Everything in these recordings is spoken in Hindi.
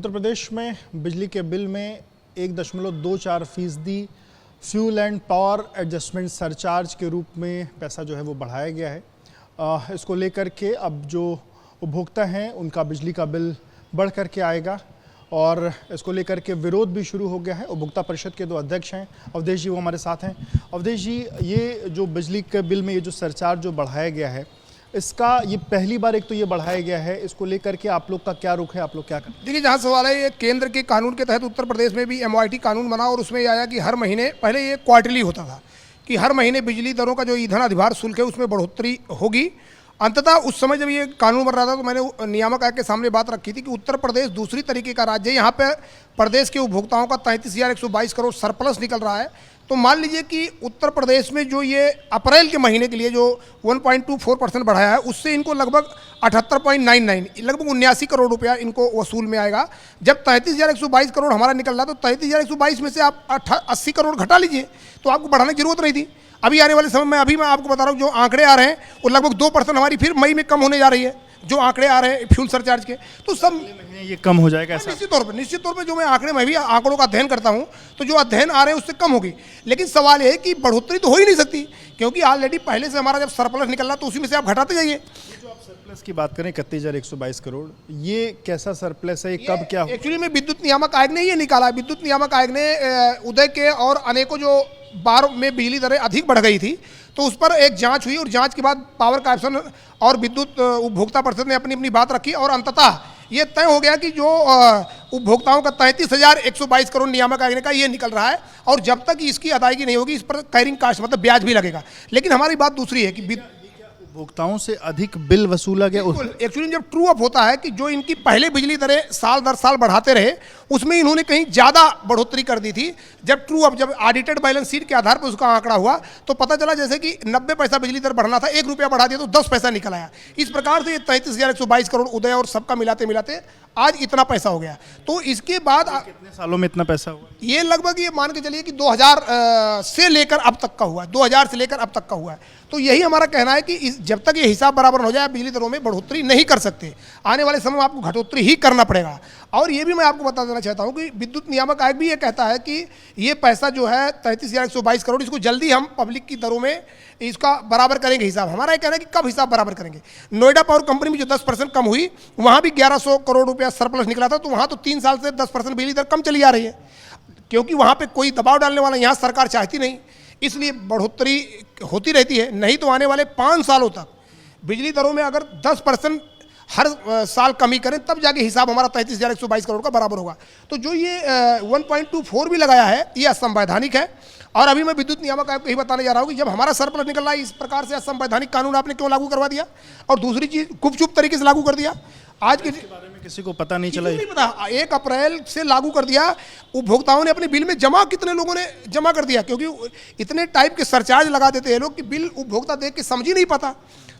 उत्तर प्रदेश में बिजली के बिल में 1.24% fuel and power adjustment surcharge के रूप में पैसा जो है वो बढ़ाया गया है। इसको लेकर के अब जो उपभोक्ता हैं उनका बिजली का बिल बढ़ करके आएगा और इसको लेकर के विरोध भी शुरू हो गया है। उपभोक्ता परिषद के दो अध्यक्ष हैं, अवधेश जी, वो हमारे साथ हैं। अवधेश जी, ये जो बिजली के बिल में ये जो सरचार्ज जो बढ़ाया गया है, इसका ये पहली बार एक तो ये बढ़ाया गया है, इसको लेकर के आप लोग का क्या रुख है, आप लोग क्या करते हैं? देखिए, जहाँ सवाल है, ये केंद्र के कानून के तहत उत्तर प्रदेश में भी MOIT कानून बना और उसमें ये आया कि हर महीने, पहले ये क्वार्टरली होता था कि हर महीने बिजली दरों का जो ईंधन अधिभार शुल्क है उसमें बढ़ोतरी होगी। अंततः उस समय जब ये कानून बन रहा था तो मैंने नियामक आयोग के सामने बात रखी थी कि उत्तर प्रदेश दूसरी तरीके का राज्य है, यहाँ पे प्रदेश के उपभोक्ताओं का 33,122 करोड़ सरप्लस निकल रहा है। तो मान लीजिए कि उत्तर प्रदेश में जो ये अप्रैल के महीने के लिए जो 1.24% बढ़ाया है, उससे इनको लगभग 78.99 लगभग 79 करोड़ रुपया इनको वसूल में आएगा। जब 33,122 करोड़ हमारा निकल रहा तो 33,122 में से आप 80 करोड़ घटा लीजिए, तो आपको बढ़ाने की जरूरत नहीं थी। अभी आने वाले समय में, अभी मैं आपको बता रहा हूँ, जो आंकड़े आ रहे हैं वो लगभग 2% हमारी फिर मई में कम होने जा रही है। जो आंकड़े आ रहे हैं फ्यूल सरचार्ज के, तो सब महीने ये कम हो जाएगा ऐसा? निश्चित तौर पे जो मैं भी आंकड़ों का अध्ययन करता हूं, तो जो अध्ययन आ रहे हैं उससे कम होगी। लेकिन सवाल ये है कि बढ़ोतरी तो हो ही नहीं सकती, क्योंकि ऑलरेडी पहले से हमारा जब सरप्लस निकल रहा तो उसी में से आप घटाते जाइए। जो आप सरप्लस की बात करें 31,122 करोड़, ये कैसा सरप्लस है, कब क्या? एक्चुअली में विद्युत नियामक आयोग ने ये निकाला। विद्युत नियामक आयोग ने उदय के और अनेकों जो बार में बिजली दरें अधिक बढ़ गई थी, तो उस पर एक जांच हुई और जांच के बाद पावर कॉर्पोरेशन और विद्युत उपभोक्ता परिषद ने अपनी अपनी बात रखी और अंततः ये तय हो गया कि जो उपभोक्ताओं का 33,122 करोड़ नियामक आयोग का ये निकल रहा है और जब तक इसकी अदायगी नहीं होगी इस पर कैरिंग कास्ट मतलब ब्याज भी लगेगा। लेकिन हमारी बात दूसरी है कि उपभोक्ताओं से अधिक बिल वसूला गया। एक्चुअली जब ट्रू अप होता है कि जो इनकी पहले बिजली दरें साल दर साल बढ़ाते रहे, उसमें इन्होंने कहीं ज़्यादा बढ़ोतरी कर दी थी। जब ट्रू अप, जब ऑडिटेड बैलेंस शीट के आधार पर उसका आंकड़ा हुआ तो पता चला जैसे कि 90 पैसा बिजली दर बढ़ना था, 1 रुपया बढ़ा दिया तो 10 पैसा निकल आया। इस प्रकार से ये 33,122 करोड़ उदय और सबका मिलाते मिलाते आज इतना पैसा हो गया। तो इसके बाद कितने सालों में इतना पैसा हुआ? ये लगभग ये मान के चलिए कि 2000 से लेकर अब तक का हुआ है, 2000 से लेकर अब तक का हुआ है। तो यही हमारा कहना है कि जब तक ये हिसाब बराबर हो जाए बिजली दरों में बढ़ोतरी नहीं कर सकते। आने वाले समय में आपको घटोतरी ही करना पड़ेगा। और ये भी मैं आपको बता देना चाहता हूँ कि विद्युत नियामक आयोग भी ये कहता है कि ये पैसा जो है 33,122 करोड़, इसको जल्दी हम पब्लिक की दरों में इसका बराबर करेंगे हिसाब। हमारा ये कहना है कि कब हिसाब बराबर करेंगे। नोएडा पावर कंपनी में जो 10% कम हुई, वहाँ भी 1100 करोड़ रुपया सरप्लस निकला था, तो वहाँ तो 3 साल से 10% बिजली दर कम चली आ रही है, क्योंकि वहाँ पे कोई दबाव डालने वाला यहाँ सरकार चाहती नहीं, इसलिए बढ़ोतरी होती रहती है। नहीं तो आने वाले 5 सालों तक बिजली दरों में अगर 10% हर साल कमी करें तब जाके हिसाब हमारा 33,122 करोड़ का बराबर होगा। तो जो ये 1.24 भी लगाया है ये असंवैधानिक है। और अभी मैं विद्युत नियामक आयोग को यही बताने जा रहा हूँ कि जब हमारा सरप्लस निकल रहा है, इस प्रकार से असंवैधानिक कानून आपने क्यों लागू करवा दिया? और दूसरी चीज़, गुपचुप तरीके से लागू कर दिया। आज के बारे में किसी को पता नहीं चला? नहीं पता, 1 अप्रैल से लागू कर दिया। उपभोक्ताओं ने अपने बिल में कितने लोगों ने जमा कर दिया, क्योंकि इतने टाइप के सरचार्ज लगा देते हैं लोग कि बिल उपभोक्ता देख के समझ ही नहीं पाता।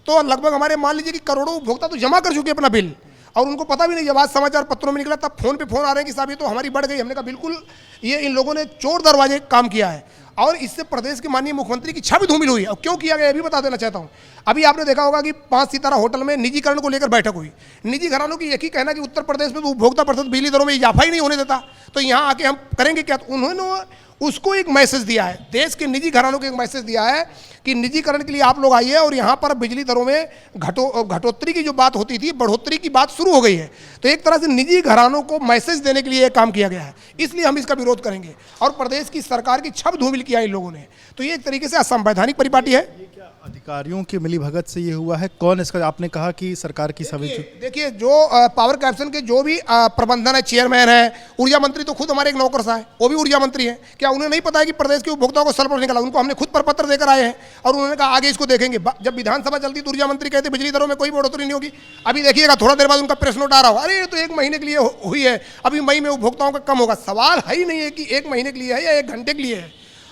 तो लगभग हमारे मान लीजिए कि करोड़ों उपभोक्ता तो जमा कर चुके अपना बिल और उनको पता भी नहीं। जब आज समाचार पत्रों में निकला तब फोन पे फोन आ रहे हैं कि साहब ये तो हमारी बढ़ गई। हमने कहा बिल्कुल, ये इन लोगों ने चोर दरवाजे काम किया है और इससे प्रदेश के माननीय मुख्यमंत्री की छवि धूमिल हुई है। और क्यों किया गया ये भी बता देना चाहता हूँ। अभी आपने देखा होगा कि 5 सितारा होटल में निजीकरण को लेकर बैठक हुई। निजी घरानों की यही कहना कि उत्तर प्रदेश में तो उपभोक्ता परिषद बिजली दरों में इजाफा ही नहीं होने देता, तो यहाँ आके हम करेंगे क्या? तो उन्होंने उसको एक मैसेज दिया है, देश के निजी घरानों को एक मैसेज दिया है कि निजीकरण के लिए आप लोग आइए और यहाँ पर बिजली दरों में घटोतरी की जो बात होती थी, बढ़ोतरी की बात शुरू हो गई है। तो एक तरह से निजी घरानों को मैसेज देने के लिए यह काम किया गया है, इसलिए हम इसका विरोध करेंगे। और प्रदेश की सरकार की छवि धूमिल किया इन लोगों ने, तो ये एक तरीके से असंवैधानिक परिपाटी है। ये क्या अधिकारियों की मिलीभगत से ये हुआ है? कौन इसका, आपने कहा कि सरकार की सभी? देखिए, जो पावर कॉर्पोरेशन के जो भी प्रबंधन है, चेयरमैन है, ऊर्जा मंत्री तो खुद हमारे एक नौकरशाह है, वो भी ऊर्जा मंत्री है। क्या उन्हें नहीं पता है कि प्रदेश के उपभोक्ताओं को सरप्लस निकला? उनको हमने खुद पर पत्र देकर आए हैं और उन्होंने कहा आगे इसको देखेंगे। जब विधानसभा चलती तो ऊर्जा मंत्री कहते बिजली दरों में कोई बढ़ोतरी नहीं होगी। अभी देखिएगा थोड़ा देर बाद उनका प्रेस नोट आ रहा हो, अरे ये तो 1 महीने के लिए हुई है, अभी मई में उपभोक्ताओं का कम होगा। सवाल है ही नहीं है कि 1 महीने के लिए है या 1 घंटे के लिए है।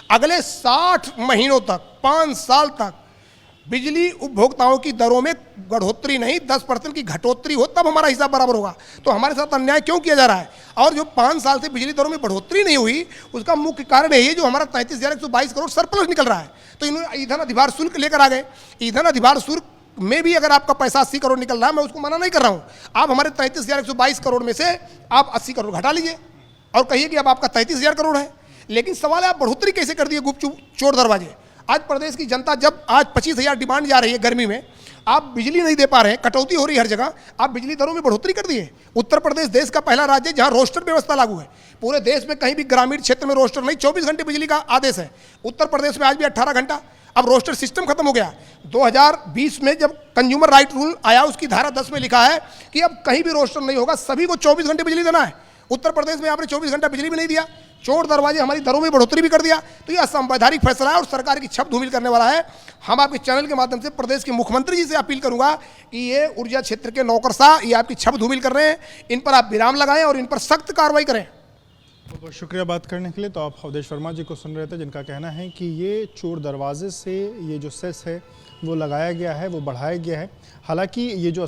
अगले 60 महीनों तक, 5 साल तक बिजली उपभोक्ताओं की दरों में बढ़ोतरी नहीं, 10% की घटोतरी हो तब हमारा हिसाब बराबर होगा। तो हमारे साथ अन्याय क्यों किया जा रहा है? और जो 5 साल से बिजली दरों में बढ़ोतरी नहीं हुई उसका मुख्य कारण है ये जो हमारा 33,122 करोड़ सरप्लस निकल रहा है। तो इन्होंने ईंधन अधिभार शुल्क लेकर आ गए। ईंधन अधिभार शुल्क में भी अगर आपका पैसा 80 करोड़ निकल रहा है, मैं उसको मना नहीं कर रहा हूँ। आप हमारे 33,122 करोड़ में से आप 80 करोड़ घटा लीजिए और कहिए कि अब आपका 33,000 करोड़ है। लेकिन सवाल है आप बढ़ोतरी कैसे कर दिए गुपचुप चोर दरवाजे। आज प्रदेश की जनता जब आज 25,000 डिमांड जा रही है गर्मी में, आप बिजली नहीं दे पा रहे हैं, कटौती हो रही है हर जगह, आप बिजली दरों में बढ़ोतरी कर दिए। उत्तर प्रदेश देश का पहला राज्य है जहां रोस्टर व्यवस्था लागू है। पूरे देश में कहीं भी ग्रामीण क्षेत्र में रोस्टर नहीं, 24 घंटे बिजली का आदेश है। उत्तर प्रदेश में आज भी 18 घंटा। अब रोस्टर सिस्टम खत्म हो गया। 2020 में जब कंज्यूमर राइट रूल आया, उसकी धारा 10 में लिखा है कि अब कहीं भी रोस्टर नहीं होगा, सभी को 24 घंटे बिजली देना है। उत्तर प्रदेश में आपने 24 घंटा बिजली भी नहीं दिया, चोर दरवाजे हमारी दरों में बढ़ोतरी भी कर दिया। तो यह असंवैधानिक फैसला है और सरकार की छप धूमिल करने वाला है। हम आपके चैनल के माध्यम से प्रदेश के मुख्यमंत्री जी से अपील करूंगा कि ये ऊर्जा क्षेत्र के नौकरशाह ये आपकी छप धूमिल कर रहे हैं, इन पर आप विराम लगाएं और इन पर सख्त कार्रवाई करें। बहुत बहुत शुक्रिया बात करने के लिए। तो आप अवधेश वर्मा जी को सुन रहे थे, जिनका कहना है कि ये चोर दरवाजे से ये जो सेस है वो लगाया गया है, वो बढ़ाया गया है। हालांकि ये जो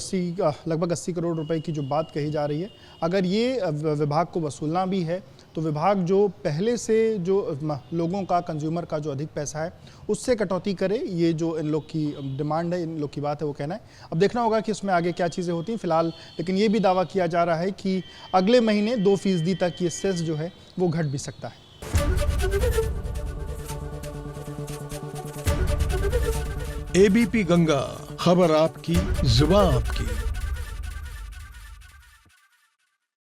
लगभग 80 करोड़ रुपए की जो बात कही जा रही है, अगर ये विभाग को वसूलना भी है तो विभाग जो पहले से जो लोगों का, कंज्यूमर का जो अधिक पैसा है उससे कटौती करे। ये जो इन लोग की डिमांड है, इन लोग की बात है, वो कहना है। अब देखना होगा कि इसमें आगे क्या चीज़ें होती हैं। फिलहाल लेकिन ये भी दावा किया जा रहा है कि अगले महीने 2% तक ये सेस जो है वो घट भी सकता है। एबीपी गंगा, खबर आपकी, जुबान आपकी।